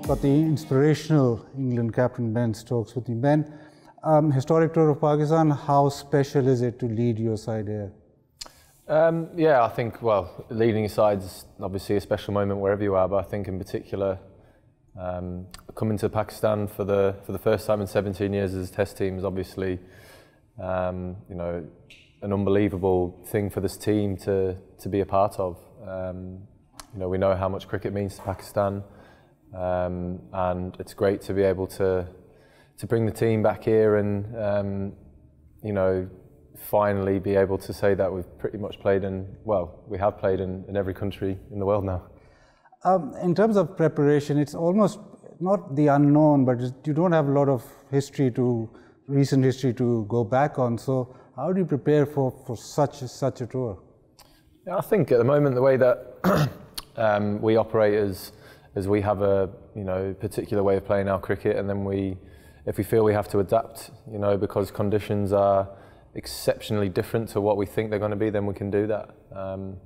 got the inspirational England captain Ben Stokes with me. Ben, historic tour of Pakistan, how special is it to lead your side here? Yeah, I think, well, leading your side is obviously a special moment wherever you are, but I think in particular, coming to Pakistan for the first time in 17 years as a test team is obviously, you know, an unbelievable thing for this team to be a part of. You know, we know how much cricket means to Pakistan, and it's great to be able to bring the team back here and, you know, finally be able to say that we've pretty much played in, well, we have played in every country in the world now. In terms of preparation, it's almost not the unknown, but you don't have a lot of recent history to go back on. So how do you prepare for such a tour? Yeah, I think at the moment the way that we operate is we have a, you know, particular way of playing our cricket, and then if we feel we have to adapt, you know, because conditions are exceptionally different to what we think they're going to be, then we can do that. And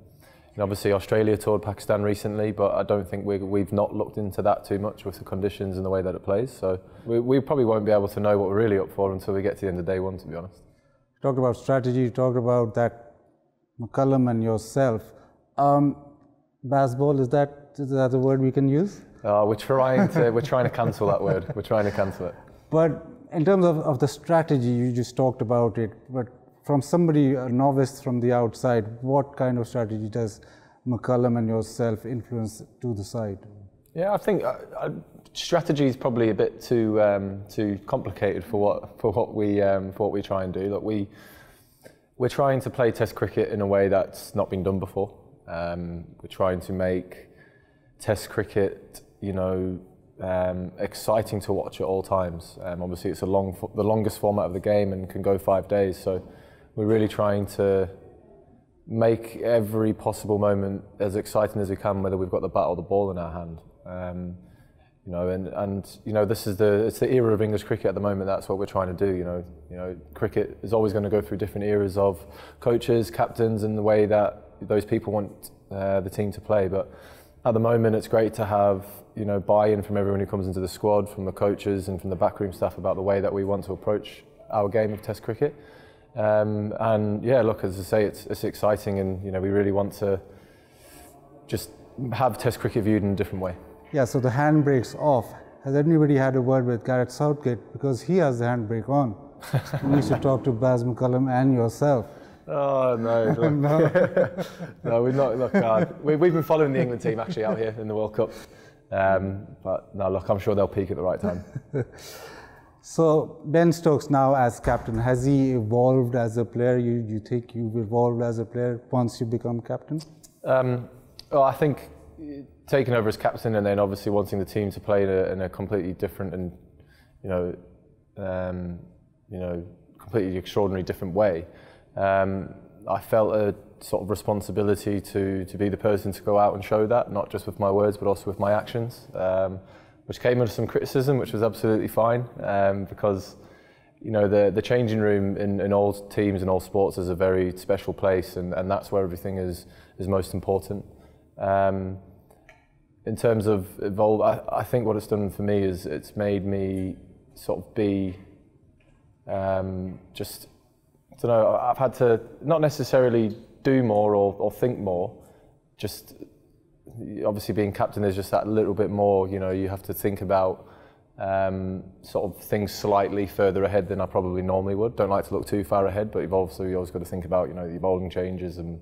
obviously Australia toured Pakistan recently, but I don't think we've not looked into that too much with the conditions and the way that it plays. So we probably won't be able to know what we're really up for until we get to the end of day one, to be honest. You talked about strategy, you talked about that McCullum and yourself. Baseball, is that a word we can use? We're trying to cancel that word. We're trying to cancel it. But in terms of the strategy, you just talked about it, but from somebody, a novice from the outside, what kind of strategy does McCullum and yourself influence to the side? Yeah, I think strategy is probably a bit too complicated for what we try and do. Look, we're trying to play Test cricket in a way that's not been done before. We're trying to make Test cricket, you know, exciting to watch at all times. Obviously, it's the longest format of the game and can go 5 days. So we're really trying to make every possible moment as exciting as we can, whether we've got the bat or the ball in our hand. You know, and you know, it's the era of English cricket at the moment. That's what we're trying to do. You know, cricket is always going to go through different eras of coaches, captains, and the way that those people want the team to play. But at the moment, it's great to have, you know, buy-in from everyone who comes into the squad, from the coaches and from the backroom staff about the way that we want to approach our game of Test cricket. And yeah, look, as I say, it's exciting, and you know, we really want to just have Test cricket viewed in a different way. Yeah, so the handbrake's off. Has anybody had a word with Gareth Southgate? Because he has the handbrake on. You need to talk to Baz McCullum and yourself. Oh no! Look. No, no, we've not. Look, we've been following the England team actually out here in the World Cup, but no, look, I'm sure they'll peak at the right time. So Ben Stokes now as captain, has he evolved as a player? You think you've evolved as a player once you become captain? Well, I think taking over as captain and then obviously wanting the team to play in a completely different and you know, completely extraordinary different way. I felt a sort of responsibility to be the person to go out and show that, not just with my words but also with my actions, which came under some criticism, which was absolutely fine, because you know, the changing room in all teams and all sports is a very special place, and that's where everything is most important. In terms of evolve, I think what it's done for me is it's made me sort of be just, I don't know, I've had to not necessarily do more or think more, just obviously being captain there's just that little bit more, you know, you have to think about sort of things slightly further ahead than I probably normally would. Don't like to look too far ahead, but you've always got to think about, you know, the evolving changes and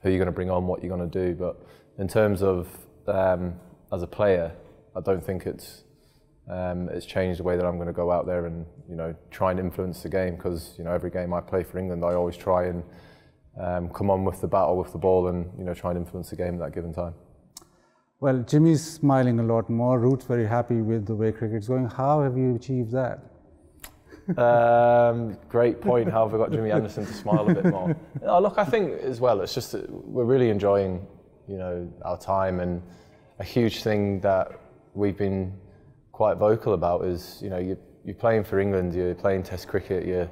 who you're going to bring on, what you're going to do. But in terms of as a player, I don't think it's changed the way that I'm going to go out there and, you know, try and influence the game, because, you know, every game I play for England I always try and come on with the bat or with the ball and, you know, try and influence the game at that given time. Well, Jimmy's smiling a lot more. Root's very happy with the way cricket's going. How have you achieved that? Great point. How have we got Jimmy Anderson to smile a bit more? Look, I think as well, it's just we're really enjoying, you know, our time, and a huge thing that we've been quite vocal about is, you know, you're playing for England, you're playing Test cricket, you're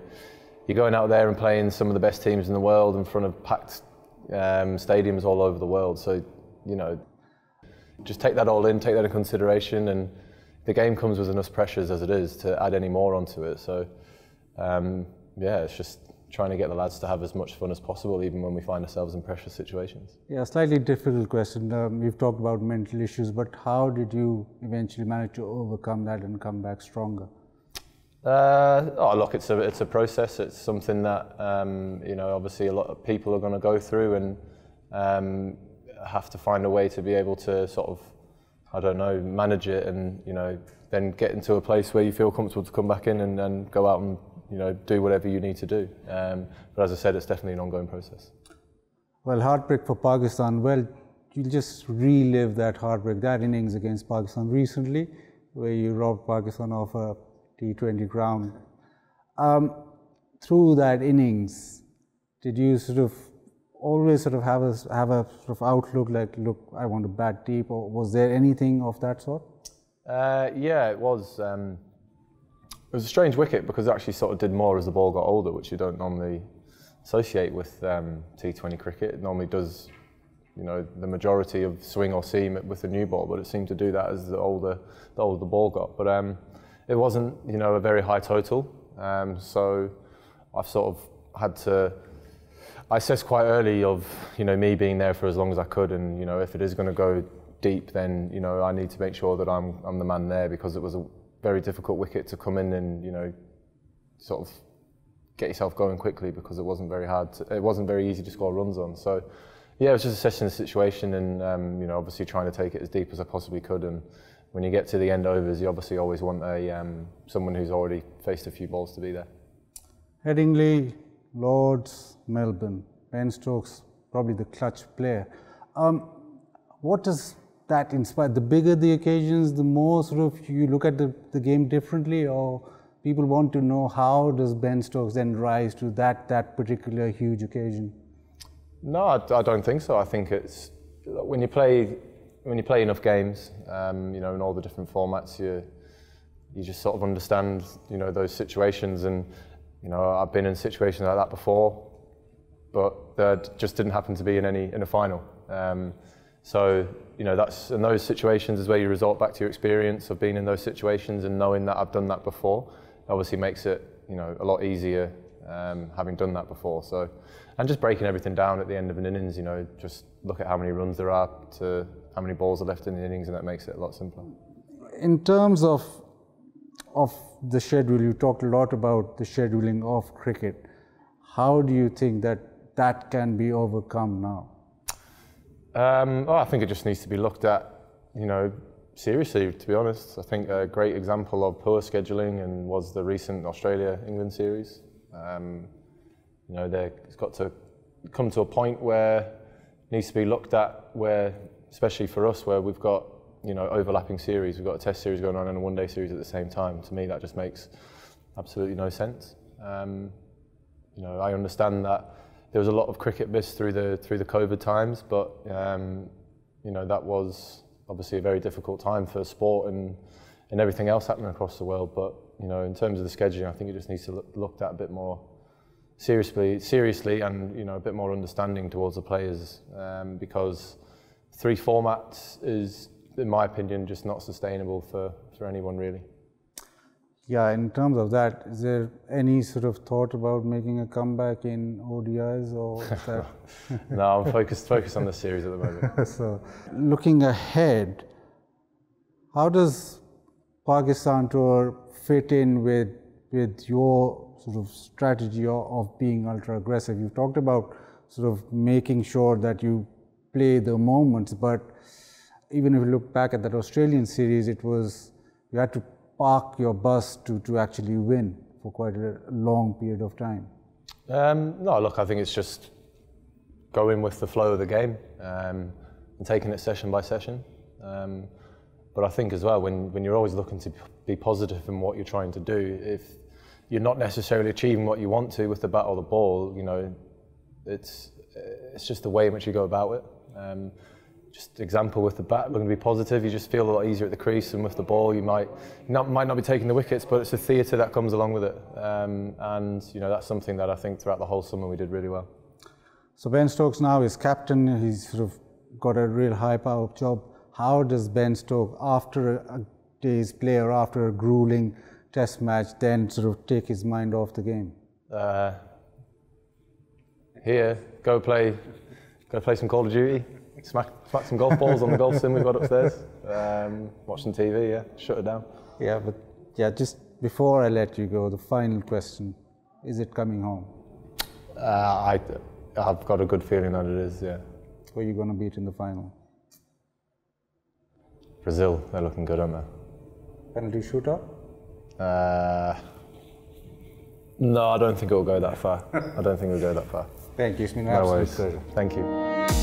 going out there and playing some of the best teams in the world in front of packed stadiums all over the world. So, you know, just take that all in, take that in consideration, and the game comes with enough pressures as it is to add any more onto it. So yeah, it's just trying to get the lads to have as much fun as possible, even when we find ourselves in pressure situations. Yeah, slightly difficult question. We've talked about mental issues, but how did you eventually manage to overcome that and come back stronger? Oh, look, it's a process. It's something that you know, obviously a lot of people are going to go through, and have to find a way to be able to sort of, I don't know, manage it, and you know, then get into a place where you feel comfortable to come back in and go out and, you know, do whatever you need to do. But as I said, it's definitely an ongoing process. Well, heartbreak for Pakistan. Well, you'll just relive that heartbreak, that innings against Pakistan recently, where you robbed Pakistan of a T20 crown. Through that innings, did you sort of always sort of have a sort of outlook like, look, I want to bat deep, or was there anything of that sort? Yeah, it was. It was a strange wicket because it actually sort of did more as the ball got older, which you don't normally associate with T20 cricket. It normally does, you know, the majority of swing or seam with the new ball, but it seemed to do that as the older the ball got. But it wasn't, you know, a very high total, so I've sort of had to. I assessed quite early of, you know, me being there for as long as I could, and you know, if it is going to go deep, then you know, I need to make sure that I'm the man there, because it was a very difficult wicket to come in and, you know, sort of get yourself going quickly, because it wasn't very hard. It wasn't very easy to score runs on. So yeah, it was just assessing the situation and you know, obviously trying to take it as deep as I possibly could. And when you get to the end overs, you obviously always want someone who's already faced a few balls to be there. Headingley, Lords, Melbourne, Ben Stokes, probably the clutch player. What does that inspire? The bigger the occasions, the more sort of you look at the game differently, or people want to know how does Ben Stokes then rise to that particular huge occasion? No, I don't think so. I think it's when you play enough games, you know, in all the different formats, you just sort of understand, you know, those situations. And you know, I've been in situations like that before, but that just didn't happen to be in a final. So you know, that's in those situations is where you resort back to your experience of being in those situations, and knowing that I've done that before obviously makes it, you know, a lot easier having done that before. So, and just breaking everything down at the end of an innings, you know, just look at how many runs there are to how many balls are left in the innings, and that makes it a lot simpler. In terms of the schedule, you talked a lot about the scheduling of cricket. How do you think that can be overcome now? Well, I think it just needs to be looked at, you know, seriously, to be honest. I think a great example of poor scheduling was the recent Australia-England series. You know, it's got to come to a point where it needs to be looked at, where, especially for us, where we've got, you know, overlapping series. We've got a test series going on and a one-day series at the same time. To me, that just makes absolutely no sense. You know, I understand that there was a lot of cricket missed through the COVID times, but you know, that was obviously a very difficult time for sport and everything else happening across the world. But you know, in terms of the scheduling, I think it just needs to looked at a bit more seriously, and you know, a bit more understanding towards the players, because 3 formats is, in my opinion, just not sustainable for anyone really. Yeah, in terms of that, is there any sort of thought about making a comeback in ODIs, or is that? No, I'm focused on this series at the moment. So, looking ahead, how does Pakistan tour fit in with your sort of strategy of being ultra aggressive? You've talked about sort of making sure that you play the moments, but even if you look back at that Australian series, it was, you had to park your bus to actually win for quite a long period of time. No, look, I think it's just going with the flow of the game and taking it session by session. But I think as well, when you're always looking to be positive in what you're trying to do, if you're not necessarily achieving what you want to with the bat or the ball, you know, it's just the way in which you go about it. Just example with the bat, looking to be positive, you just feel a lot easier at the crease, and with the ball you might not be taking the wickets, but it's a theatre that comes along with it. And you know, that's something that I think throughout the whole summer we did really well. So Ben Stokes now is captain, he's sort of got a real high power job. How does Ben Stokes, after a today's player after a grueling test match then sort of take his mind off the game? Here, go play some Call of Duty, smack some golf balls on the golf sim we've got upstairs, watch some TV, yeah, shut it down. Yeah, but yeah, just before I let you go, the final question, is it coming home? I've got a good feeling that it is, yeah. Who are you going to beat in the final? Brazil, they're looking good, aren't they? Penalty shootout? No, I don't think it will go that far. I don't think it will go that far. Thank you, it's been an No absolute worries. pleasure. Thank you.